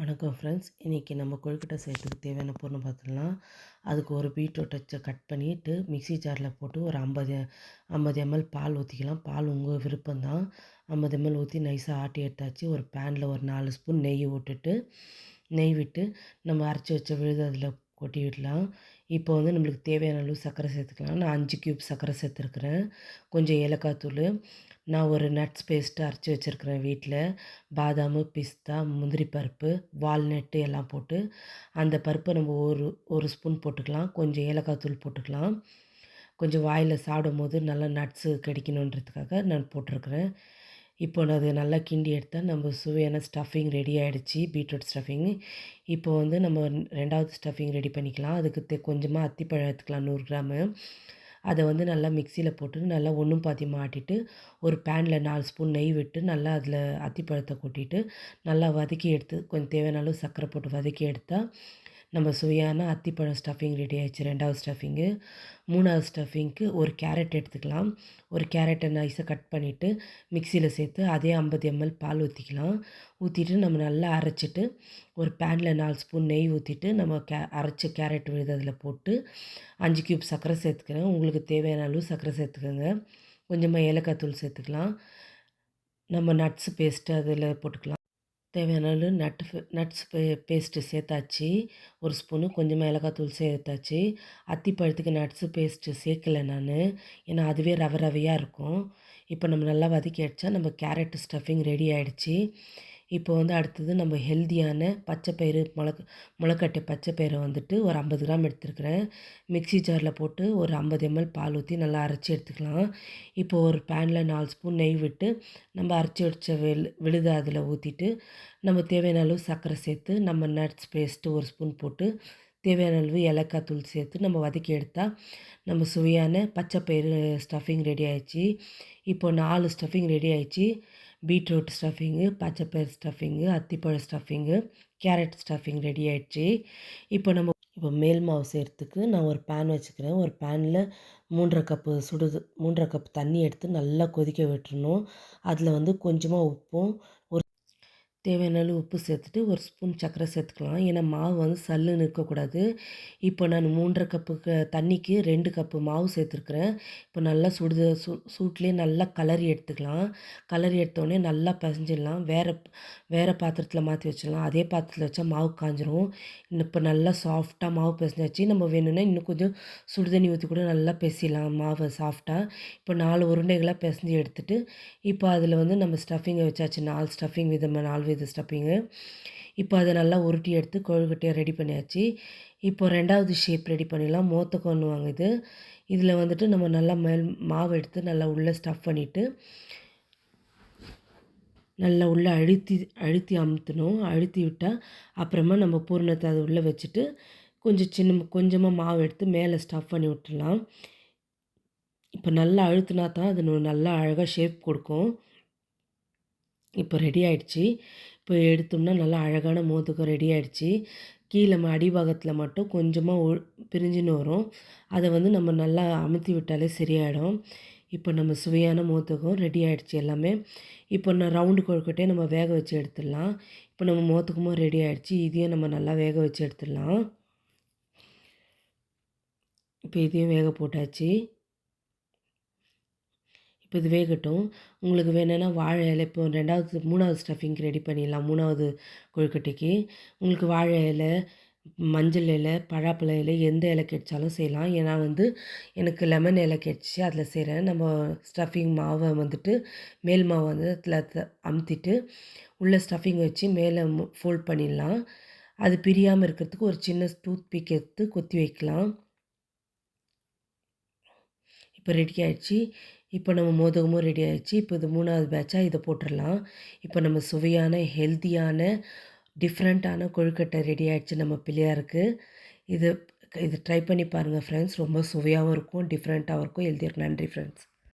வணக்கம் ஃப்ரெண்ட்ஸ். இன்றைக்கி நம்ம கொழுக்கட்டை செய்கிறதுக்கு தேவையான பொருள் பார்த்துடலாம். அதுக்கு ஒரு பீட்ரூட்டை கட் பண்ணிவிட்டு மிக்ஸி ஜாரில் போட்டு ஒரு 50 ml பால் ஊற்றிக்கலாம். பால் உங்கள் விருப்பம்தான். 50 ml ஊற்றி நைஸாக ஆட்டி எடுத்தாச்சு. ஒரு பேனில் ஒரு 4 ஸ்பூன் நெய் விட்டு நம்ம அரைச்சி வச்ச விழுது அதில் கொட்டி விடலாம். இப்போ வந்து நம்மளுக்கு தேவையான அளவு சர்க்கரை சேர்த்துக்கலாம். நான் 5 க்யூப் சர்க்கரை சேர்த்துருக்குறேன். கொஞ்சம் ஏலக்காய் தூள். நான் ஒரு நட்ஸ் பேஸ்ட்டு அரைச்சி வச்சுருக்கிறேன் வீட்டில். பாதாம், பிஸ்தா, முந்திரி பருப்பு, வால்நட்டு எல்லாம் போட்டு அந்த பருப்பை நம்ம ஒரு ஸ்பூன் போட்டுக்கலாம். கொஞ்சம் ஏலக்காய் தூள் போட்டுக்கலாம். கொஞ்சம் வாயில் சாப்பிடும்போது நல்லா நட்ஸு கிடைக்கணுன்றதுக்காக நான் போட்டிருக்கிறேன். இப்போ நான் அது நல்லா கிண்டி எடுத்தால் நம்ம சுவையான ஸ்டஃபிங் ரெடி ஆகிடுச்சு, பீட்ரூட் ஸ்டஃபிங். இப்போ வந்து நம்ம 2வது ஸ்டஃபிங் ரெடி பண்ணிக்கலாம். அதுக்கு கொஞ்சமாக அத்திப்பழம் எடுத்துக்கலாம், 100 கிராமு. அதை வந்து நல்லா மிக்சியில் போட்டு நல்லா ஒன்றும் பாதியமாக ஆட்டிட்டு ஒரு பேனில் 4 ஸ்பூன் நெய் விட்டு நல்லா அதில் அத்திப்பழத்தை கொட்டிட்டு நல்லா வதக்கி எடுத்து கொஞ்சம் தேவையான அளவு சர்க்கரை போட்டு வதக்கி எடுத்தால் நம்ம சுவையான அத்திப்பழம் ஸ்டஃபிங் ரெடி ஆகிடுச்சு. 2வது ஸ்டஃபிங்கு. 3வது ஸ்டஃபிங்க்கு ஒரு கேரட் எடுத்துக்கலாம். ஒரு கேரட்டை நைஸாக கட் பண்ணிவிட்டு மிக்சியில் சேர்த்து அதே 50 ml பால் ஊற்றிக்கலாம். ஊற்றிட்டு நம்ம நல்லா அரைச்சிட்டு ஒரு பேனில் 4 ஸ்பூன் நெய் ஊற்றிட்டு நம்ம அரைச்ச கேரட் விழுது அதில் போட்டு 5 க்யூப் சர்க்கரை சேர்த்துக்கிறேன். உங்களுக்கு தேவையான அளவு சர்க்கரை சேர்த்துக்கோங்க. கொஞ்சமாக ஏலக்காய் தூள் சேர்த்துக்கலாம். நம்ம நட்ஸு பேஸ்ட்டு அதில் போட்டுக்கலாம். தேவையான அளவு நட்ஸ் பேஸ்ட்டு சேர்த்தாச்சு. ஒரு ஸ்பூனு கொஞ்சமாக ஏலக்காய் தூள் சேர்த்தாச்சு. அத்திப்பழத்துக்கு நட்ஸு பேஸ்ட்டு சேர்க்கல நான். ஏன்னா அதுவே ரவை ரவையாக இருக்கும். இப்போ நம்ம நல்லா வதக்கி அடித்தா நம்ம கேரட் ஸ்டஃபிங் ரெடி ஆகிடுச்சு. இப்போ வந்து அடுத்தது நம்ம ஹெல்தியான பச்சைப்பயிறு முளைக்கட்டை பச்சைப்பயிரை வந்துட்டு ஒரு 50 கிராம் எடுத்துருக்கிறேன். மிக்ஸி ஜாரில் போட்டு ஒரு 50 ml பால் ஊற்றி நல்லா அரைச்சி எடுத்துக்கலாம். இப்போ ஒரு பேனில் 4 ஸ்பூன் நெய் விட்டு நம்ம அரைச்சி வச்ச விழுதை அதில் ஊற்றிட்டு நம்ம தேவையான அளவு சர்க்கரை சேர்த்து நம்ம நட்ஸ் பேஸ்ட்டு ஒரு ஸ்பூன் போட்டு தேவையான அளவு ஏலக்காய் தூள் சேர்த்து நம்ம வதக்கி எடுத்தால் நம்ம சுவையான பச்சைப்பயிறு ஸ்டஃபிங் ரெடி ஆயிடுச்சு. இப்போ 4 ஸ்டஃபிங் ரெடி ஆயிடுச்சு. பீட்ரூட் ஸ்டஃபிங்கு, பச்சைப்பயிறு ஸ்டஃபிங்கு, அத்திப்பழ ஸ்டஃபிங்கு, கேரட் ஸ்டஃபிங் ரெடி ஆயிடுச்சு. இப்போ மேல் மாவு செய்கிறதுக்கு நான் ஒரு பேன் வச்சுக்கிறேன். ஒரு பேனில் 3 கப்பு தண்ணி எடுத்து நல்லா கொதிக்க விட்டுறணும். அதில் வந்து கொஞ்சமாக உப்பும் தேவையான அளவு உப்பு சேர்த்துட்டு ஒரு ஸ்பூன் சர்க்கரை சேர்த்துக்கலாம். ஏன்னா மாவு வந்து சல்லுன்னு இருக்கக்கூடாது. இப்போ நான் 3 கப்பு தண்ணிக்கு 2 கப்பு மாவு சேர்த்துருக்குறேன். இப்போ நல்லா சூட்லேயே நல்லா கலரி எடுத்துக்கலாம். கலரி எடுத்தோடனே நல்லா பிசைஞ்சிடலாம். வேறு பாத்திரத்தில் மாற்றி வச்சிடலாம். அதே பாத்திரத்தில் வச்சா மாவு காஞ்சிரும். இப்போ நல்லா சாஃப்டாக மாவு பிசைஞ்சாச்சு. நம்ம வேணும்னா இன்னும் கொஞ்சம் சுடுதண்ணி ஊற்றி கூட நல்லா பிசையலாம் மாவை சாஃப்டாக. இப்போ 4 உருண்டைகளாக பிசைஞ்சு எடுத்துகிட்டு இப்போ அதில் வந்து நம்ம ஸ்டஃபிங்கை வச்சாச்சு. 4 ஸ்டஃபிங் 4 வித ஸ்டஃபிங்கு. இப்போ அதை நல்லா உருட்டி எடுத்து கொழுக்கட்டையை ரெடி பண்ணியாச்சு. இப்போ 2வது ஷேப் ரெடி பண்ணிடலாம். மோத்தக்கோன்னுவாங்க இது. இதில் வந்துட்டு நம்ம நல்லா மாவு எடுத்து நல்லா உள்ளே ஸ்டஃப் பண்ணிவிட்டு நல்லா உள்ளே அழுத்தி அமுத்தணும். அழுத்தி விட்டால் அப்புறமா நம்ம பூரணத்தை அது உள்ளே வச்சுட்டு கொஞ்சமாக மாவு எடுத்து மேலே ஸ்டஃப் பண்ணி விட்டுடலாம். இப்போ நல்லா அழுத்தினா தான் அது நல்லா அழகாக ஷேப் கொடுக்கும். இப்போ ரெடி ஆகிடுச்சு. இப்போ எடுத்தோம்னா நல்லா அழகான மோதகம் ரெடி ஆகிடுச்சு. கீழே அடிபாகத்தில் மட்டும் கொஞ்சமாக பிரிஞ்சுன்னு வரும். அதை வந்து நம்ம நல்லா அமுத்தி விட்டாலே சரியாயிடும். இப்போ நம்ம சுவையான மோதகம் ரெடி ஆகிடுச்சு எல்லாமே. இப்போ நான் ரவுண்டு கொழுக்கட்டையை நம்ம வேக வச்சு எடுத்துடலாம். இப்போ நம்ம மோதகமும் ரெடி ஆகிடுச்சு. இதையும் நம்ம நல்லா வேக வச்சு எடுத்துடலாம். இப்போ இதையும் வேக போட்டாச்சு. இப்போ இது வேகட்டும். உங்களுக்கு வேணும்னா வாழை இலை இப்போ 3வது ஸ்டஃபிங்க்கு ரெடி பண்ணிடலாம். 3வது கொழுக்கட்டைக்கு உங்களுக்கு வாழை இலை, மஞ்சள் இலை, பழாப்பழ இலை எந்த இலை கிடைச்சாலும் செய்யலாம். ஏன்னா வந்து எனக்கு லெமன் இலை கிடைச்சிச்சு அதில் செய்கிறேன். நம்ம ஸ்டஃபிங் மாவை வந்துட்டு மேல் மாவை வந்து அதில் அமுத்திட்டு உள்ளே ஸ்டஃபிங் வச்சு மேலே ஃபோல்ட் பண்ணிடலாம். அது பிரியாமல் இருக்கிறதுக்கு ஒரு சின்ன டூத் பிக் எடுத்து கொத்தி வைக்கலாம். இப்போ ரெடி ஆகிடுச்சு. இப்போ நம்ம மோதகமும் ரெடி ஆகிடுச்சு. இப்போ இது 3வது பேட்சாக இதை போட்டுடலாம். இப்போ நம்ம சுவையான ஹெல்த்தியான டிஃப்ரெண்ட்டான கொழுக்கட்டை ரெடி ஆகிடுச்சு நம்ம பிள்ளையாருக்கு. இது ட்ரை பண்ணி பாருங்கள் ஃப்ரெண்ட்ஸ். ரொம்ப சுவையாகவும் இருக்கும், டிஃப்ரெண்ட்டாகவும் இருக்கும், ஹெல்த்தியாக இருக்கும். நன்றி ஃப்ரெண்ட்ஸ்.